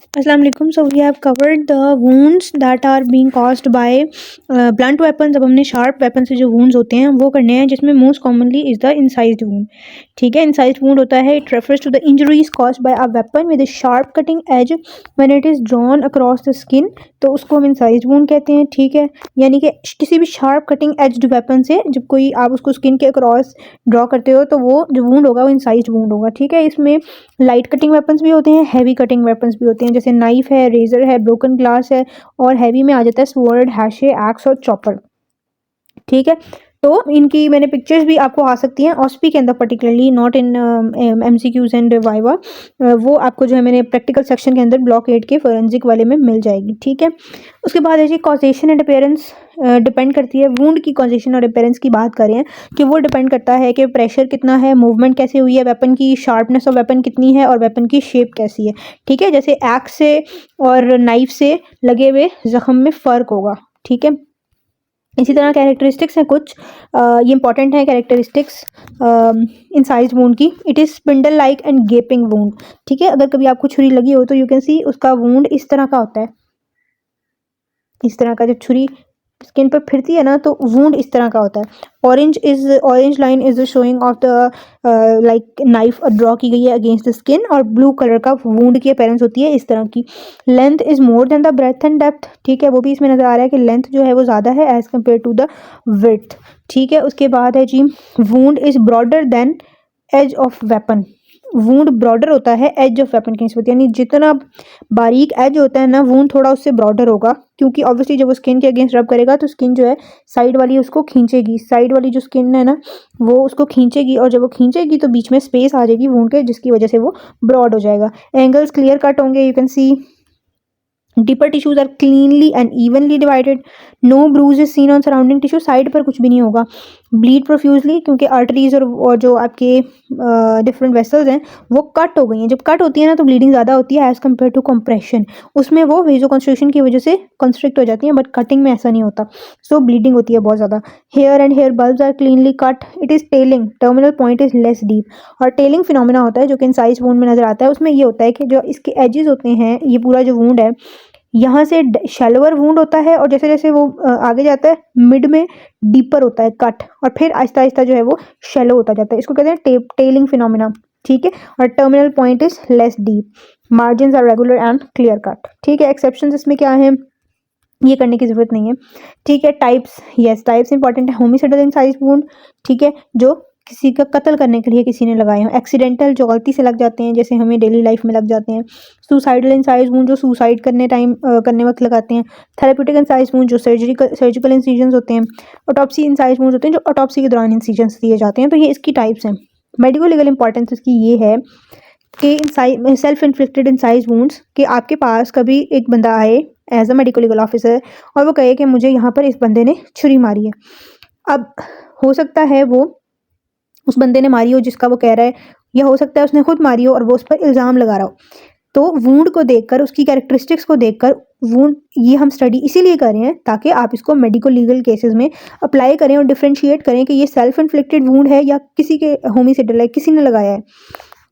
अस्सलाम वालेकुम। So we have covered the wounds that are being caused by blunt weapons. अब हमने sharp weapon से जो वुंड्स होते हैं वो करने हैं, जिसमें most commonly is the incised wound. ठीक है, इंसाइज्ड वुंड होता है, it refers to the injuries caused by a weapon with a sharp cutting edge when it is drawn across the skin, तो उसको हम इंसाइज्ड वुंड कहते हैं। ठीक है, यानी कि किसी भी शार्प कटिंग एज्ड वेपन से जब कोई आप उसको स्किन के अक्रॉस ड्रॉ करते हो तो वो जो वुंड होगा वो इंसाइज्ड वुंड होगा। ठीक है, इसमें लाइट कटिंग वेपन्स भी होते हैं, हैवी कटिंग वेपन्स भी होते हैं, जैसे नाइफ है, रेजर है, ब्रोकन ग्लास है, और हैवी में आ जाता है स्वॉर्ड, हैशे, एक्स और चॉपर। ठीक है, तो इनकी मैंने पिक्चर्स भी आपको आ सकती हैं ऑस्पी के अंदर, particularly not in MCQs and viva. वो आपको जो है मैंने प्रैक्टिकल सेक्शन के अंदर ब्लॉक 8 के फोरेंसिक वाले में मिल जाएगी। ठीक है, उसके बाद है जी कॉजेशन एंड अपेयरेंस। डिपेंड करती है वुंड की कॉजेशन और अपेयरेंस की बात करें कि वो डिपेंड करता है कि प्रेशर कितना है, मूवमेंट कैसे हुई है, वेपन की शार्पनेस ऑफ वेपन कितनी है और वेपन की शेप कैसी है। ठीक है, जैसे एक्स से और नाइफ से लगे हुए जख्म में फ़र्क होगा। ठीक है, इसी तरह कैरेक्टरिस्टिक्स हैं कुछ, ये इंपॉर्टेंट है कैरेक्टरिस्टिक्स इंसाइज वूंड की। It is spindle like and गेपिंग wound. ठीक है, अगर कभी आपको छुरी लगी हो तो यू कैन सी उसका वूंड इस तरह का होता है, इस तरह का। जब छुरी स्किन पर फिरती है ना तो वूंड इस तरह का होता है। Orange line is the showing of the like knife draw की गई है अगेंस्ट द स्किन, और ब्लू कलर का वूंड की अपेयरेंस होती है इस तरह की। Length is more than the breadth and depth. ठीक है, वो भी इसमें नजर आ रहा है कि लेंथ जो है वो ज़्यादा है as compare to the width. ठीक है, उसके बाद है जी wound is broader than edge of weapon. Wound broader होता है एज ऑफ वेपन की निस्बत, यानी जितना बारीक एज होता है ना वूंड थोड़ा उससे ब्रॉडर होगा, क्योंकि ऑब्वियसली जब वो स्किन के अगेंस्ट रब करेगा तो स्किन जो है साइड वाली उसको खींचेगी, साइड वाली जो स्किन है ना वो उसको खींचेगी, और जब वो खींचेगी तो बीच में स्पेस आ जाएगी वूंड के, जिसकी वजह से वो ब्रॉड हो जाएगा। एंगल्स क्लियर कट होंगे, you can see deeper tissues are cleanly and evenly divided, no bruise is seen on surrounding tissue, side पर कुछ भी नहीं होगा। ब्लीड प्रोफ्यूजली, क्योंकि आर्टरीज और जो आपके डिफरेंट वेसल्स हैं वो कट हो गई हैं। जब कट होती है ना तो ब्लीडिंग ज़्यादा होती है एज कम्पेयर टू कंप्रेशन, उसमें वो वेजो कंस्ट्रिक्शन की वजह से कंस्ट्रिक्ट हो जाती हैं, बट कटिंग में ऐसा नहीं होता, सो ब्लीडिंग होती है बहुत ज़्यादा। Hair and hair bulbs are cleanly cut, it is tailing, terminal point is less deep. और टेलिंग फिनोमिना होता है जो कि इंसाइज वूंड में नजर आता है, उसमें ये होता है कि जो इसके एजेस होते हैं, ये पूरा जो वूंड है यहाँ से शैलोअर वूंड होता है, और जैसे जैसे वो आगे जाता है मिड में डीपर होता है कट, और फिर आहिस्ता आहिस्ता जो है वो शैलो होता जाता है, इसको कहते हैं टेलिंग फिनोमिना। ठीक है, और terminal point is less deep, margin are regular and clear cut. ठीक है, एक्सेप्शन इसमें क्या है, ये करने की जरूरत नहीं है। ठीक है, टाइप्स, यस टाइप्स इंपॉर्टेंट है। होमिसाइडल इंसाइज वुंड, ठीक है, जो किसी का कत्ल करने के लिए किसी ने लगाए हों। एक्सीडेंटल, जो गलती से लग जाते हैं, जैसे हमें डेली लाइफ में लग जाते हैं। सुसाइडल इंसाइज वुंड, जो सुसाइड करने वक्त लगाते हैं। थेरेप्यूटिक इंसाइज वुंड, जो सर्जिकल इंसिजन्स होते हैं। ऑटोप्सी इंसाइज वुंड होते हैं, जो ऑटोप्सी के दौरान इंसिजन्स दिए जाते हैं। तो ये इसकी टाइप्स हैं। मेडिको लीगल इंपॉर्टेंस इसकी ये है कि सेल्फ इन्फ्लिक्टेड इंसाइज वुंड्स, कि आपके पास कभी एक बंदा आए as a medico legal officer और वो कहे कि मुझे यहाँ पर इस बंदे ने छुरी मारी है। अब हो सकता है वो उस बंदे ने मारी हो जिसका वो कह रहा है, या हो सकता है उसने खुद मारी हो और वो उस पर इल्ज़ाम लगा रहा हो। तो वूंड को देखकर, उसकी कैरेक्टरिस्टिक्स को देखकर, वूंड ये हम स्टडी इसीलिए कर रहे हैं ताकि आप इसको मेडिको लीगल केसेस में अप्लाई करें और डिफ्रेंशिएट करें कि ये सेल्फ इन्फ्लिक्टेड वूंड है या किसी के होमिसाइडल है, किसी ने लगाया है।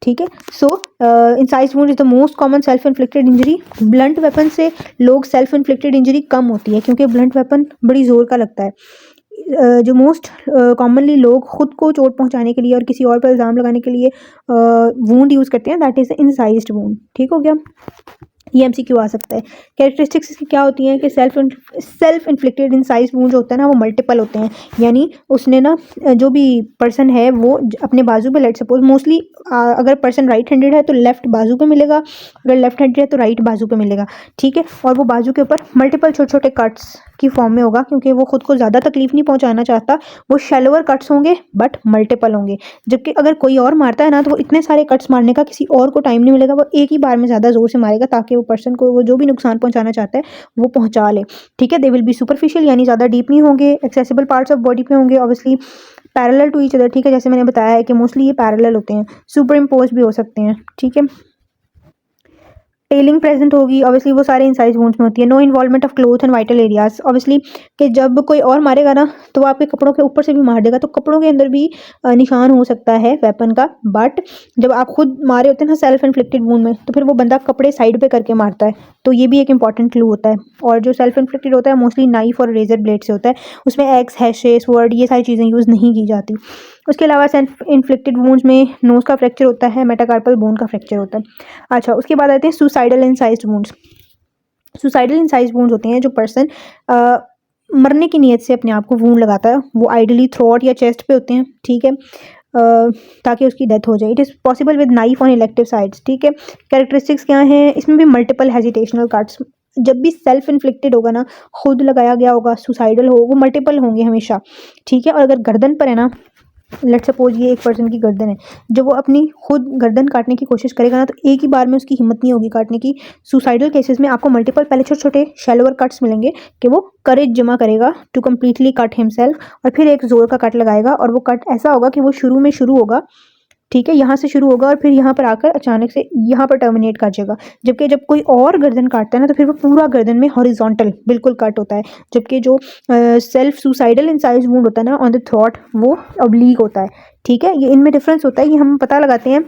ठीक है, so incise wound is the most common self inflicted injury. Blunt weapon से लोग सेल्फ इन्फ्लिक्टेड इंजरी कम होती है, क्योंकि ब्लंट वेपन बड़ी जोर का लगता है। जो मोस्ट कॉमनली लोग खुद को चोट पहुंचाने के लिए और किसी और पर इल्ज़ाम लगाने के लिए वूंड यूज़ करते हैं, दैट इज़ इंसाइज्ड वूंड। ठीक हो गया, ये एमसीक्यू आ सकता है। कैरेक्टरिस्टिक्स इसकी क्या होती हैं कि सेल्फ इन्फ्लिक्टेड इंसाइज वूंड जो होता है ना वो मल्टीपल होते हैं, यानी उसने ना जो भी पर्सन है वो अपने बाजू पे, लेट सपोज मोस्टली अगर पर्सन राइट हैंडेड है तो लेफ्ट बाजू पे मिलेगा, अगर लेफ्ट हैंडेड है तो राइट बाजू पे मिलेगा। ठीक है, और वो बाजू के ऊपर मल्टीपल छोटे छोटे कट्स की फॉर्म में होगा, क्योंकि वो खुद को ज़्यादा तकलीफ नहीं पहुंचाना चाहता। वो शैलोअर कट्स होंगे बट मल्टीपल होंगे, जबकि अगर कोई और मारता है ना तो वो इतने सारे कट्स मारने का किसी और को टाइम नहीं मिलेगा, वो एक ही बार में ज़्यादा जोर से मारेगा ताकि वो पर्सन को वो जो भी नुकसान पहुंचाना चाहता है वो पहुंचा ले। ठीक है, दे विल बी सुपरफिशियल, यानी ज़्यादा डीप नहीं होंगे, एक्सेसिबल पार्ट्स ऑफ बॉडी पे होंगे, obviously parallel to each other. ठीक है, जैसे मैंने बताया है कि मोस्टली ये पैरेलल होते हैं, सुपर इम्पोज भी हो सकते हैं। ठीक है, टेलिंग प्रेजेंट होगी, ऑब्वियसली वो सारे इंसाइज वुंड्स में होती है। No involvement of cloth and vital areas, obviously कि जब कोई और मारेगा ना तो वो आपके कपड़ों के ऊपर से भी मार देगा, तो कपड़ों के अंदर भी निशान हो सकता है वेपन का। बट जब आप खुद मारे होते हैं ना सेल्फ इन्फ्लिक्टेड वुंड में, तो फिर वो बंदा कपड़े साइड पे करके मारता है, तो ये भी एक इंपॉर्टेंट क्लू होता है। और जो सेल्फ इन्फ्लिक्टेड होता है मोस्टली नाइफ और रेजर ब्लेड से होता है, उसमें एक्स, हैशेस, वर्ड, ये सारी चीज़ें यूज़ नहीं की जाती। उसके अलावा सेल्फ इन्फ्लिक्टेड वुंड्स में नोज का फ्रैक्चर होता है, मेटाकार्पल बोन का फ्रैक्चर होता है। अच्छा, उसके बाद आते हैं suicidal incised wounds. Suicidal incised wounds होते हैं जो पर्सन मरने की नीयत से अपने आप को वूंड लगाता है, वो आइडियली थ्रोट या चेस्ट पे होते हैं, ठीक है, ताकि उसकी डेथ हो जाए। It is possible with knife on elective sides, ठीक है। कैरेक्टरिस्टिक्स क्या हैं, इसमें भी मल्टीपल हेजिटेशनल कट्स, जब भी सेल्फ इन्फ्लिक्टेड होगा ना, खुद लगाया गया होगा, सुसाइडल हो, वो मल्टीपल होंगे हमेशा, ठीक है। और अगर गर्दन पर है ना, लेट सपोज ये एक पर्सन की गर्दन है, जब वो अपनी खुद गर्दन काटने की कोशिश करेगा ना, तो एक ही बार में उसकी हिम्मत नहीं होगी काटने की। सुसाइडल केसेस में आपको मल्टीपल पहले छोटे छोटे शैलोअर कट्स मिलेंगे कि वो करेज जमा करेगा टू कम्प्लीटली कट हिमसेल्फ, और फिर एक जोर का कट लगाएगा, और वो कट ऐसा होगा कि वो शुरू होगा, ठीक है, यहाँ से शुरू होगा और फिर यहाँ पर आकर अचानक से यहाँ पर टर्मिनेट कर जाएगा। जबकि जब कोई और गर्दन काटता है ना, तो फिर वो पूरा गर्दन में हॉरिजॉन्टल बिल्कुल कट होता है। जबकि जो सेल्फ सुसाइडल इंसाइज वुंड होता है ना ऑन द थ्रोट, वो ऑब्लीक होता है, ठीक है। ये इनमें डिफरेंस होता है, ये हम पता लगाते हैं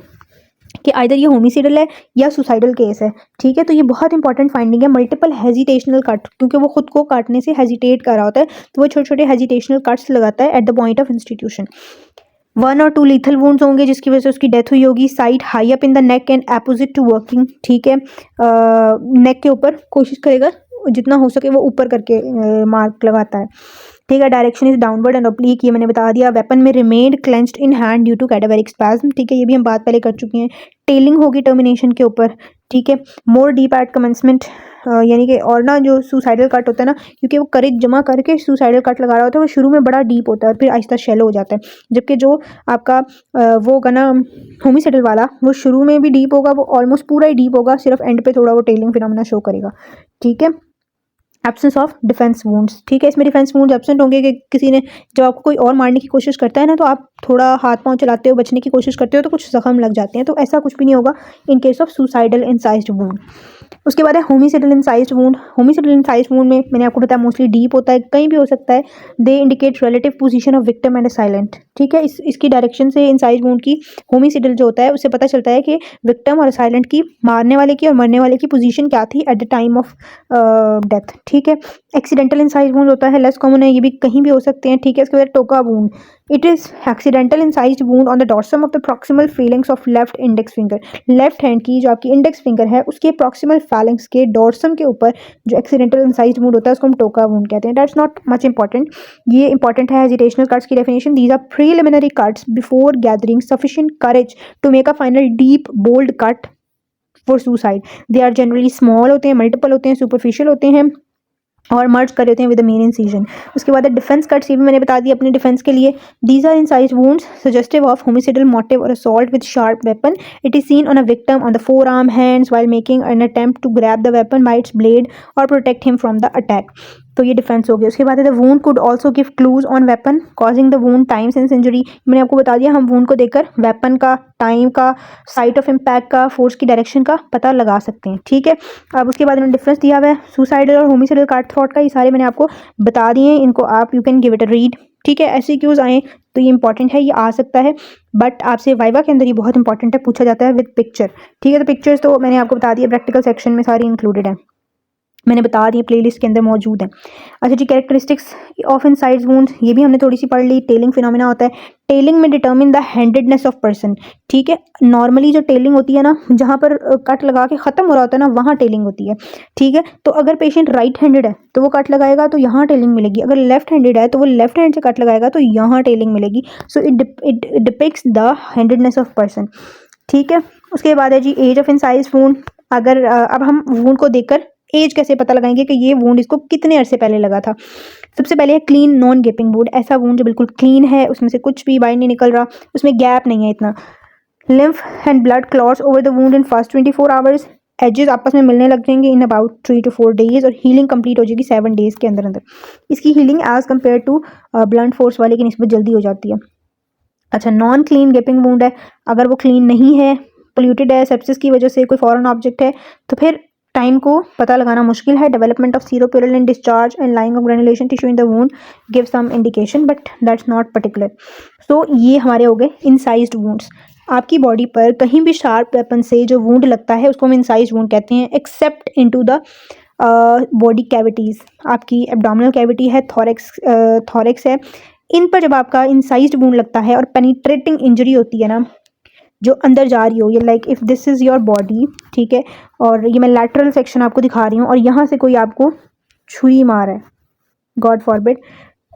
कि आइदर ये होमिसाइडल है या सुसाइडल केस है, ठीक है। तो ये बहुत इंपॉर्टेंट फाइंडिंग है, मल्टीपल हेजिटेशनल कट, क्योंकि वो खुद को काटने से हेजिटेट कर रहा होता है, तो वो छोटे छोटे हेजिटेशनल कट्स लगाता है at the point of institution. 1 और 2 लीथल वुंड्स होंगे जिसकी वजह से उसकी डेथ हुई होगी। Site high up in the neck and opposite to working, ठीक है, नेक के ऊपर कोशिश करेगा जितना हो सके वो ऊपर करके मार्क लगाता है, ठीक है। Direction is downward and oblique, ये मैंने बता दिया। वेपन में remained clenched in hand due to cadaveric spasm, ठीक है, ये भी हम बात पहले कर चुके हैं। टेलिंग होगी टर्मिनेशन के ऊपर, ठीक है। मोर डीप एट कमेंसमेंट, यानी कि और ना जो सुसाइडल कट होता है ना, क्योंकि वो करेज जमा करके सुसाइडल कट लगा रहा होता है, वो शुरू में बड़ा डीप होता है और फिर आहिस्ता शैलो हो जाता है। जबकि जो आपका वो होगा ना होमिसाइडल वाला, वो शुरू में भी डीप होगा, वो ऑलमोस्ट पूरा ही डीप होगा, सिर्फ एंड पे थोड़ा वो टेलिंग फिनोमेना शो करेगा, ठीक है। एब्सेंस ऑफ डिफेंस वुंड्स, ठीक है, इसमें डिफेंस वुंड्स एब्सेंट होंगे कि किसी ने जब आपको कोई और मारने की कोशिश करता है ना, तो आप थोड़ा हाथ पांव चलाते हो, बचने की कोशिश करते हो, तो कुछ जख्म लग जाते हैं, तो ऐसा कुछ भी नहीं होगा in case of suicidal incised wound. उसके बाद है homicidal incised wound. Homicidal incised wound में मैंने आपको बताया मोस्टली डीप होता है, कहीं भी हो सकता है। They indicate relative position of victim and silent, ठीक है। इसकी डायरेक्शन से इंसाइज्ड वुंड की, होमिसाइडल जो होता है उससे पता चलता है कि विक्टिम और साइलेंट की, मारने वाले की और मरने वाले की पोजीशन क्या थी at the time of death, ठीक है। एक्सीडेंटल इंसाइज्ड वुंड होता है, लेस कॉमन है, ये भी कहीं भी हो सकते हैं, ठीक है। इसके बाद टोका wound, it is accidental incised wound on the dorsum of the proximal phalanges of left index finger. Left hand की जो आपकी इंडेक्स फिंगर है उसके प्रॉक्सिमल फैलेंक्स के डॉर्सम के ऊपर जो एक्सीडेंटल इंसाइज्ड वुंड होता है उसको हम टोका वुंड कहते हैं। दैट्स नॉट मच इंपॉर्टेंट, ये इंपॉर्टेंट है हेजिटेशनल कट्स की definition. These are preliminary cuts before gathering sufficient courage to make a final deep bold cut for suicide. They are generally small होते हैं, मल्टीपल होते हैं, superficial होते हैं और मर्ज कर देते हैं विद द मेन इंसिजन। उसके बाद डिफेंस कट्स, ये भी मैंने बता दिया अपने डिफेंस के लिए। These are incised wounds suggestive of homicidal motive और assault with sharp weapon. It is seen on a victim on the forearm hands while making an attempt to grab the weapon by its blade और protect him from the attack, तो ये defence हो गया। उसके बाद the wound could also give clues on weapon causing the wound time since injury. मैंने आपको बता दिया हम वुंड को देखकर वेपन का, टाइम का, साइट ऑफ इम्पैक्ट का, फोर्स की डायरेक्शन का पता लगा सकते हैं, ठीक है। अब उसके बाद इन्होंने डिफरेंस दिया हुआ है सुसाइडल और होमिसाइडल कट थ्रॉट का, ये सारे मैंने आपको बता दिए हैं, इनको आप you can give it a read, ठीक है। ऐसे क्यूज आए तो ये इंपॉर्टेंट है, ये आ सकता है, बट आपसे वाइवा के अंदर ये बहुत इंपॉर्टेंट है, पूछा जाता है विद पिक्चर, ठीक है। तो पिक्चर्स तो मैंने आपको बता दिया, प्रैक्टिकल सेक्शन में सारी इंक्लूडेड है, मैंने बता दिए, प्लेलिस्ट के अंदर मौजूद है। अच्छा जी, कैरेक्टरिस्टिक्स ऑफ इनसाइड वुंड, ये भी हमने थोड़ी सी पढ़ ली। टेलिंग फिनोमेना होता है, टेलिंग में determine the handedness of person, ठीक है। नॉर्मली जो टेलिंग होती है ना, जहाँ पर कट लगा के ख़त्म हो रहा होता है ना, वहाँ टेलिंग होती है, ठीक है। तो अगर पेशेंट राइट हैंडेड है तो वो कट लगाएगा तो यहाँ टेलिंग मिलेगी, अगर लेफ्ट हैंडेड है तो वो लेफ्ट हैंड से कट लगाएगा तो यहाँ टेलिंग मिलेगी। So it depicts the handedness of person, ठीक है। उसके बाद है जी एज ऑफ इनसाइज वुंड। अगर अब हम वुंड को देखकर एज कैसे पता लगाएंगे कि ये वुंड इसको कितने अरसे पहले लगा था। सबसे पहले है क्लीन नॉन गैपिंग वुंड, ऐसा वुंड जो बिल्कुल क्लीन है, उसमें से कुछ भी बाहर नहीं निकल रहा, उसमें गैप नहीं है इतना। Lymph and blood clots over the wound in first 24 hours, edges आपस में मिलने लग जाएंगे इन अबाउट 3 to 4 डेज, और हीलिंग कंप्लीट हो जाएगी 7 डेज के अंदर अंदर। इसकी healing as compare to blunt force वाले की निस्बत जल्दी हो जाती है। अच्छा, नॉन क्लीन गैपिंग वुंड है, अगर वो क्लीन नहीं है, पोल्यूटेड है, सेप्सिस की वजह से कोई फॉरेन ऑब्जेक्ट है, तो फिर टाइम को पता लगाना मुश्किल है. Development of seropurulent discharge and lying of granulation tissue in the wound give some indication but that's not particular. So ये हमारे हो गए इंसाइज्ड वूंड्स. आपकी बॉडी पर कहीं भी शार्प वेपन से जो वूंड लगता है उसको हम इंसाइज्ड वूंड कहते हैं, except into the body cavities. आपकी एब्डोमिनल कैविटी है, थॉरेक्स है, इन पर जब आपका इंसाइज्ड वूंड लगता है और पेनिट्रेटिंग इंजरी होती है ना, जो अंदर जा रही हो, ये like if this is your body, ठीक है, और ये मैं लैटरल सेक्शन आपको दिखा रही हूँ और यहाँ से कोई आपको छुरी मार है, गॉड फॉरबिड,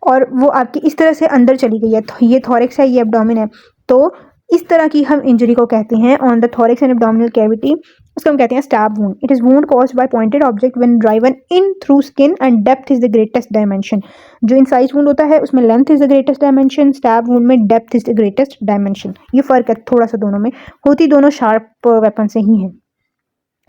और वो आपकी इस तरह से अंदर चली गई है, तो ये थॉरेक्स है, ये एब्डोमिन है, तो इस तरह की हम इंजरी को कहते हैं on the thorax and abdominal cavity, उसको हम कहते हैं stab wound. It is wound caused by pointed object when driven in through skin and depth is the greatest dimension. जो इंसाइज वूंड होता है उसमें length is the greatest dimension, stab wound में depth is the greatest dimension. ये फ़र्क है थोड़ा सा दोनों में, होती दोनों शार्प वेपन से ही है.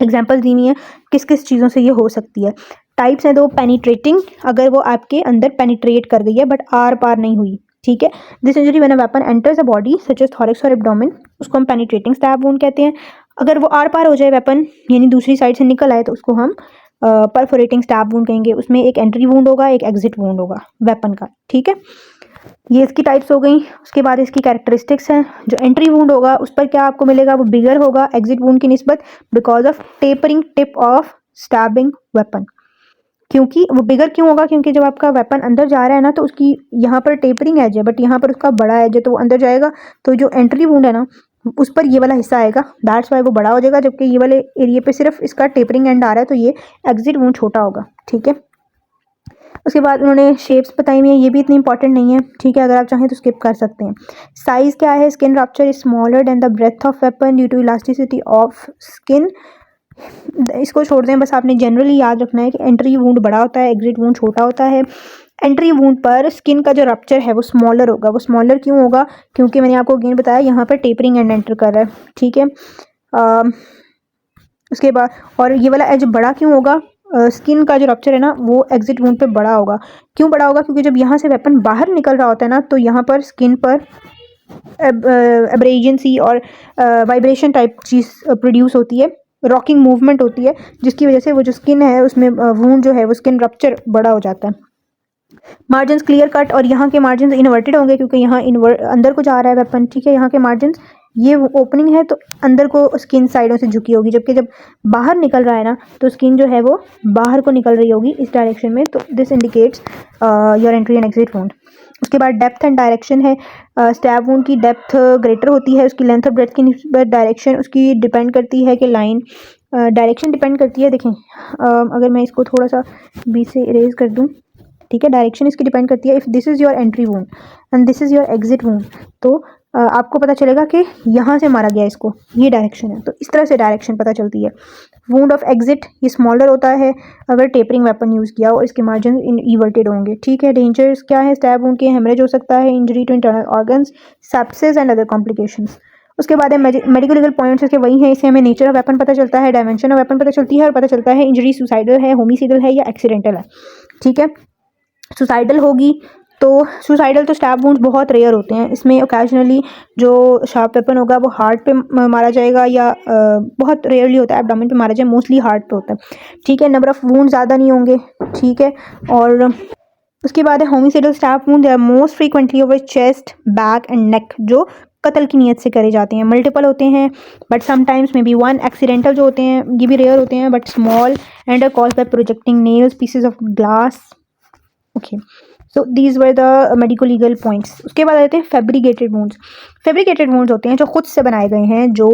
एग्जाम्पल दी नहीं है किस किस चीज़ों से ये हो सकती है. टाइप्स हैं दो, पेनिट्रेटिंग, अगर वो आपके अंदर पेनिट्रेट कर गई है बट आर पार नहीं हुई, ठीक है. This injury when a weapon enters a body such as thorax और एब्डोमेन, उसको हम पेनिट्रेटिंग स्टैब वूंड कहते हैं. अगर वो आर पार हो जाए वेपन, यानी दूसरी साइड से निकल आए, तो उसको हम परफोरेटिंग स्टैब वूंड कहेंगे. उसमें एक एंट्री वूंड होगा, एक एग्जिट वूंड होगा वेपन का, ठीक है. ये इसकी टाइप्स हो गई. उसके बाद इसकी कैरेक्टरिस्टिक्स हैं. जो एंट्री वूंड होगा उस पर क्या आपको मिलेगा, वो बिगर होगा एग्जिट वूंड की निस्बत, because of tapering tip of stabbing weapon. क्योंकि वो बिगर क्यों होगा, क्योंकि जब आपका वेपन अंदर जा रहा है ना, तो उसकी यहाँ पर टेपरिंग एज है बट यहाँ पर उसका बड़ा एज है, तो वो अंदर जाएगा, तो जो एंट्री वूंड है ना उस पर ये वाला हिस्सा आएगा, दैट्स वाई वो बड़ा हो जाएगा, जबकि ये वाले एरिया पे सिर्फ इसका टेपरिंग एंड आ रहा है, तो ये एग्जिट वूंड छोटा होगा, ठीक है. उसके बाद उन्होंने शेप्स बताई हुई हैं, ये भी इतनी इंपॉर्टेंट नहीं है, ठीक है, अगर आप चाहें तो स्किप कर सकते हैं. साइज़ क्या है, skin rupture is smaller than the breadth of weapon due to elasticity of skin. इसको छोड़ दें, बस आपने जनरली याद रखना है कि एंट्री वूंड बड़ा होता है, एग्जिट वूंड छोटा होता है. एंट्री वूंड पर स्किन का जो रप्चर है वो स्मॉलर होगा. वो स्मॉलर क्यों होगा, क्योंकि मैंने आपको अगेन बताया यहाँ पर टेपरिंग एंड एंटर कर रहा है, ठीक है. उसके बाद और ये वाला एज बड़ा क्यों होगा, स्किन का जो रप्चर है ना वो एग्जिट वूंड पे बड़ा होगा. क्यों बड़ा होगा, क्योंकि जब यहाँ से वेपन बाहर निकल रहा होता है ना, तो यहाँ पर स्किन पर एब्रेजेंसी और वाइब्रेशन टाइप चीज़ प्रोड्यूस होती है, रॉकिंग मूवमेंट होती है, जिसकी वजह से वो जो स्किन है उसमें वूंड जो है वो स्किन रप्चर बड़ा हो जाता है. मार्जिन्स क्लियर कट, और यहाँ के मार्जिन्स इन्वर्टेड होंगे क्योंकि यहाँ अंदर को जा रहा है वेपन, ठीक है. यहाँ के मार्जिन्स, ये ओपनिंग है तो अंदर को स्किन साइडों से झुकी होगी, जबकि जब बाहर निकल रहा है ना तो स्किन जो है वो बाहर को निकल रही होगी इस डायरेक्शन में, तो this indicates your entry and exit wound. उसके बाद डेप्थ एंड डायरेक्शन है. स्टैब वूंड की डेप्थ ग्रेटर होती है, उसकी लेंथ और ब्रेथ की निस्बत डायरेक्शन उसकी डिपेंड करती है कि लाइन डायरेक्शन डिपेंड करती है. देखें अगर मैं इसको थोड़ा सा बीच से इरेज कर दूं, ठीक है, डायरेक्शन इसकी डिपेंड करती है. If this is your entry wound and this is your exit wound, तो आपको पता चलेगा कि यहाँ से मारा गया इसको, ये डायरेक्शन है, तो इस तरह से डायरेक्शन पता चलती है. वूंड ऑफ एग्जिट ये स्मॉलर होता है अगर टेपरिंग वेपन यूज़ किया और इसके मार्जिन इन्वर्टेड होंगे, ठीक है. डेंजर्स क्या है, स्टैब वूंड के हेमरेज हो सकता है, injury to internal organs, sepsis and other complications. उसके बाद है मेडिकल लीगल पॉइंट्स, इसके वही हैं. इससे हमें नेचर ऑफ वेपन पता चलता है, डायमेंशन ऑफ वेपन पता चलती है, और पता चलता है इंजरी सुसाइडल है, होमिसाइडल है या एक्सीडेंटल है, ठीक है. सुसाइडल होगी तो सुसाइडल तो स्टैब वुंड्स बहुत रेयर होते हैं, इसमें ओकेजनली जो शार्प वेपन होगा वो हार्ट पे मारा जाएगा या बहुत रेयरली होता है एब्डोमेन पे मारा जाए, मोस्टली हार्ट पे होता है, ठीक है. नंबर ऑफ वुंड ज़्यादा नहीं होंगे, ठीक है. और उसके बाद है homicidal stab wound, they are most frequently over chest, back and neck, जो कत्ल की नीयत से करे जाते हैं. मल्टीपल होते हैं but sometimes may be one. Accidental जो होते हैं ये भी रेयर होते हैं but small and are caused by projecting nails, pieces of glass. Okay, so these were the medico legal points. उसके बाद आते हैं फैब्रिकेटेड वुंड्स. फैब्रिकेटेड वुंड्स होते हैं जो खुद से बनाए गए हैं, जो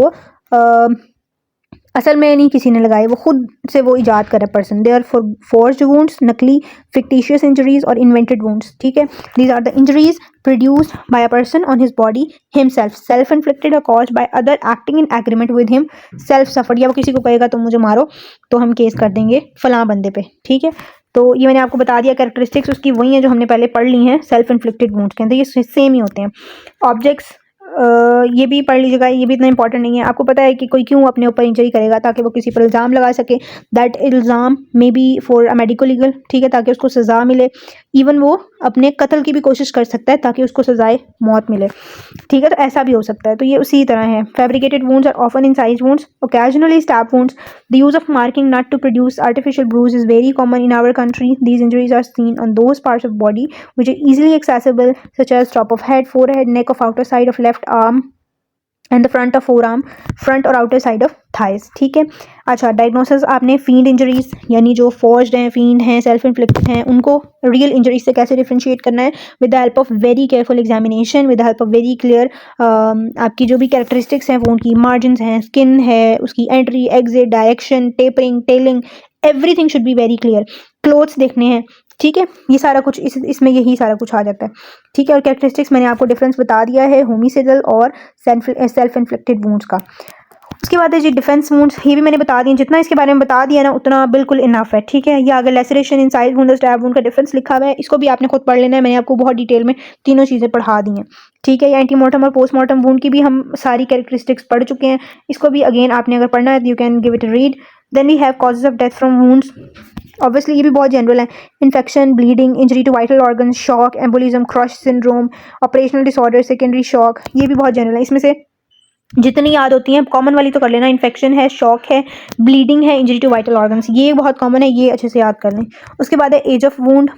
असल में नहीं किसी ने लगाए, वो खुद से वो इजाद करे person. They are forged wounds, नकली फिक्टिशियस इंजरीज और इन्वेंटेड वुंड्स, ठीक है. These are the injuries produced by a person on his body himself, self inflicted और caused by other acting in agreement with him, self suffered, या वो किसी को कहेगा तो मुझे मारो तो हम केस कर देंगे फलां बंदे पे, ठीक है. तो ये मैंने आपको बता दिया, कैरेक्टरिस्टिक्स उसकी वही है जो हमने पहले पढ़ ली हैं. सेल्फ इन्फ्लिक्टेड वुंड्स के अंदर ये सेम ही होते हैं. ऑब्जेक्ट्स ये भी पढ़ लीजिएगा, ये भी इतना इंपॉर्टेंट नहीं है. आपको पता है कि कोई क्यों अपने ऊपर इंजरी करेगा, ताकि वो किसी पर इल्ज़ाम लगा सके. दैट इल्ज़ाम may be for a medico legal, ठीक है, ताकि उसको सज़ा मिले, इवन वो अपने कत्ल की भी कोशिश कर सकता है ताकि उसको सजाए मौत मिले, ठीक है। तो ऐसा भी हो सकता है, तो ये उसी तरह है। Fabricated wounds are often incised wounds, occasionally stab wounds. The use of marking nut to produce artificial bruise is very common in our country. These injuries are seen on those parts of body which are easily accessible, such as top of head, forehead, neck, of outer side of left arm and the front of four arm, front और outer side of thighs, ठीक है। अच्छा, diagnosis आपने field injuries यानी जो forced हैं, field हैं, self inflicted हैं, उनको रियल इंजरीज से कैसे डिफ्रेंशिएट करना है, with the help of very careful examination, with the help of very clear आपकी जो भी कैरेक्टरिस्टिक्स हैं, वो उनकी मार्जिन हैं, स्किन है, उसकी entry exit, direction, tapering, telling, everything should be very clear. Clothes देखने हैं, ठीक है। ये सारा कुछ इसमें यही सारा कुछ आ जाता है, ठीक है। और कैरेक्टरिस्टिक्स मैंने आपको डिफरेंस बता दिया है होमिसिडल और सेल्फ इन्फ्लिक्टेड वुंड्स का। उसके बाद है जी डिफेंस वुंड्स, ये भी मैंने बता दिया, जितना इसके बारे में बता दिया ना उतना बिल्कुल इनफ है, ठीक है। या अगर लेसरेशन इनसाइड वुंड और स्टैब वुंड का डिफरेंस लिखा हुआ है, इसको भी आपने खुद पढ़ लेना है, मैंने आपको बहुत डिटेल में तीनों चीज़ें पढ़ा दी हैं, ठीक है। या एंटीमोर्टम और पोस्टमार्टम वुंड की भी हम सारी कैरेक्टरिस्टिक्स पढ़ चुके हैं, इसको भी अगेन आपने अगर पढ़ना है you can give it a read. Then we have causes of death from wounds, obviously ये भी बहुत जनरल है। Infection, bleeding, injury to vital organ, shock, embolism, crush syndrome, operational disorder, secondary shock, ये भी बहुत जनरल है। इसमें से जितनी याद होती हैं कॉमन वाली तो कर लेना, इन्फेक्शन है, शॉक है, ब्लीडिंग है, इंजरी टू वाइटल ऑर्गन्स, ये बहुत कॉमन है, ये अच्छे से याद कर लें। उसके बाद है age of wound.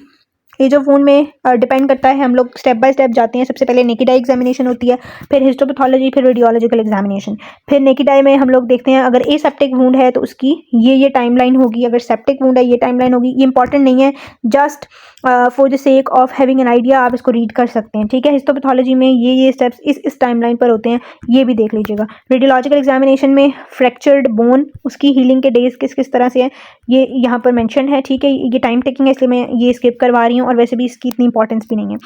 Age of wound में डिपेंड करता है, हम लोग स्टेप बाय स्टेप जाते हैं। सबसे पहले नेकेड आई एग्जामिनेशन होती है, फिर हिस्टोपैथोलॉजी, फिर रेडियोलॉजिकल एग्जामिनेशन। फिर नेकेड आई में हम लोग देखते हैं अगर एसेप्टिक वुंड है तो उसकी ये टाइमलाइन होगी, अगर सेप्टिक वुंड है ये टाइमलाइन होगी। ये इंपॉर्टेंट नहीं है, just for the sake of having an idea आप इसको रीड कर सकते हैं, ठीक है। हिस्टोपैथोलॉजी में ये स्टेप्स इस टाइमलाइन पर होते हैं, ये भी देख लीजिएगा। रेडियोलॉजिकल एग्जामिनेशन में फ्रैक्चर्ड बोन, उसकी हीलिंग के डेज किस किस तरह से है ये यहाँ पर मेंशन है, ठीक है। ये टाइम टेकिंग है इसलिए मैं ये स्किप करवा रही हूँ, और वैसे भी इसकी इतनी इंपॉर्टेंस भी नहीं है।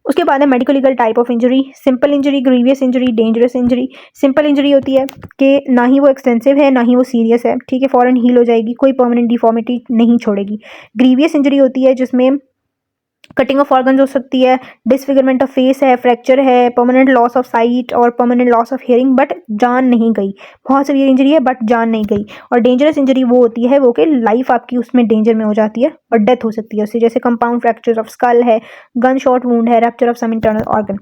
उसके बाद है medical legal type of injury, simple injury, grievous injury, dangerous injury. Simple injury होती है कि ना ही वो एक्सटेंसिव है ना ही वो सीरियस है, ठीक है, फॉरन हील हो जाएगी, कोई परमानेंट डिफॉर्मिटी नहीं छोड़ेगी। ग्रीवियस इंजरी होती है जिसमें कटिंग ऑफ ऑर्गन्स हो सकती है, डिसफिगरमेंट ऑफ फेस है, फ्रैक्चर है, परमानेंट लॉस ऑफ साइट और permanent loss of hearing, but जान नहीं गई। बहुत सीवियर इंजरी है बट जान नहीं गई। और डेंजरस इंजरी वो होती है वो कि लाइफ आपकी उसमें डेंजर में हो जाती है और डेथ हो सकती है उससे, जैसे कंपाउंड फ्रैक्चर ऑफ स्कल है, गन शॉट वुंड है, rupture of some internal organ.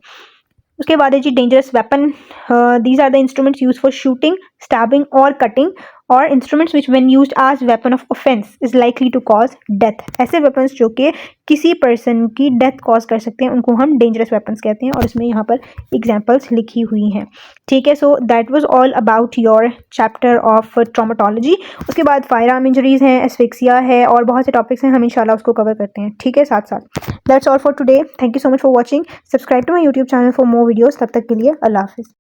उसके बाद है जी dangerous weapon. These are the instruments use for shooting, stabbing और कटिंग, और instruments which when used as weapon of offence is likely to cause death. ऐसे weapons जो कि किसी पर्सन की डेथ कॉज कर सकते हैं उनको हम डेंजरस वेपन्स कहते हैं, और इसमें यहाँ पर एग्जाम्पल्स लिखी हुई हैं, ठीक है। So that was all about your chapter of traumatology. उसके बाद फायर आर्म इंजरीज हैं, एस्फिक्सिया है, और बहुत से टॉपिक्स हैं, हम इंशाल्लाह उसको कवर करते हैं, ठीक है, साथ साथ। That's all for today, thank you so much for watching, subscribe to my YouTube channel for more videos. तब तक के लिए अल्लाह हाफिज़।